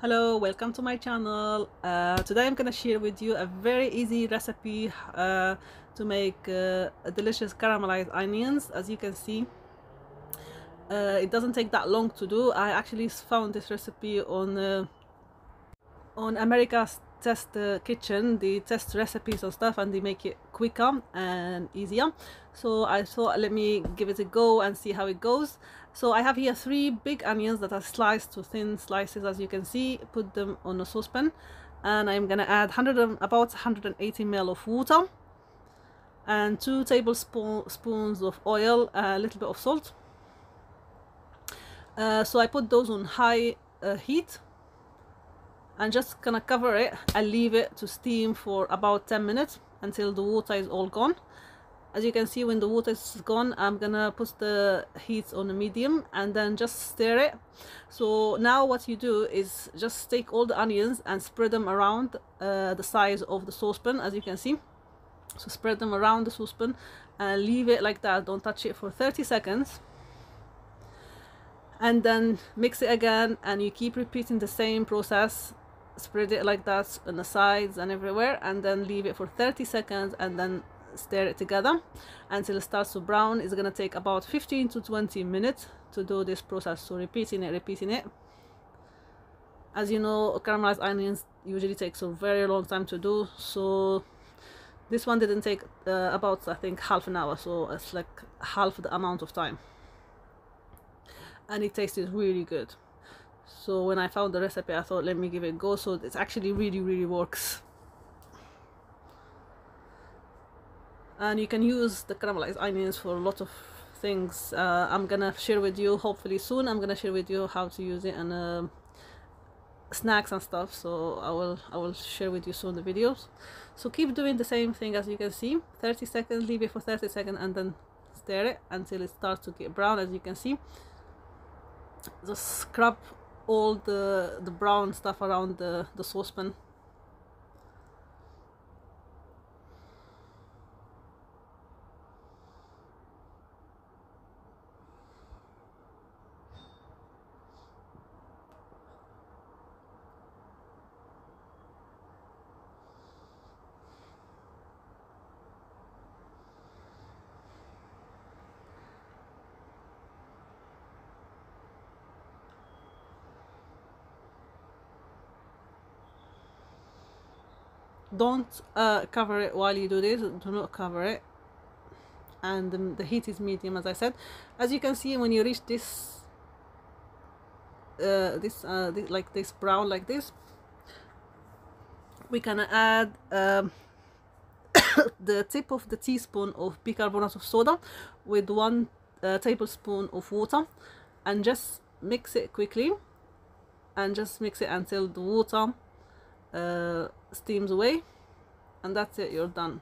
Hello, welcome to my channel. Today I'm gonna share with you a very easy recipe to make delicious caramelized onions. As you can see, it doesn't take that long to do. I actually found this recipe on America's Test Kitchen. They test recipes and stuff, and they make it quicker and easier. So I thought, let me give it a go and see how it goes. So I have here 3 big onions that are sliced to thin slices, as you can see. Put them on a saucepan, and I'm gonna add about 180 ml of water and 2 tablespoons of oil, a little bit of salt. So I put those on high heat, and just gonna cover it and leave it to steam for about 10 minutes until the water is all gone. As you can see, when the water is gone, I'm gonna put the heat on a medium and then just stir it. So now what you do is just take all the onions and spread them around the size of the saucepan, as you can see. So spread them around the saucepan and leave it like that. Don't touch it for 30 seconds. And then mix it again, and you keep repeating the same process. Spread it like that on the sides and everywhere, and then leave it for 30 seconds and then stir it together until it starts to brown. It's gonna take about 15 to 20 minutes to do this process. So repeating it. As you know, caramelized onions usually takes a very long time to do, so this one didn't take about, I think, half an hour, so it's like half the amount of time, and it tasted really good. So when I found the recipe, I thought, let me give it a go. So it actually really works. And you can use the caramelized onions for a lot of things. I'm gonna share with you, hopefully soon, I'm gonna share with you how to use it in snacks and stuff. So I will share with you soon the videos. So keep doing the same thing. As you can see, 30 seconds, leave it for 30 seconds, and then stir it until it starts to get brown. As you can see, just scrub all the brown stuff around the saucepan. Don't cover it while you do this. Do not cover it, and the heat is medium, as I said. As you can see, when you reach this like this brown like this, we can add the tip of the teaspoon of bicarbonate of soda with 1 tablespoon of water, and just mix it quickly, and just mix it until the water steams away, and that's it, you're done.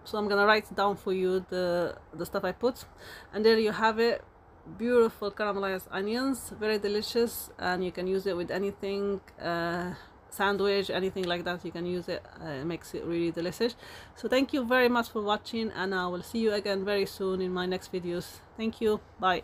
So I'm gonna write down for you the stuff I put, and there you have it. Beautiful caramelized onions, very delicious, and you can use it with anything, sandwich, anything like that. You can use it. It makes it really delicious. So thank you very much for watching, and I will see you again very soon in my next videos. Thank you. Bye.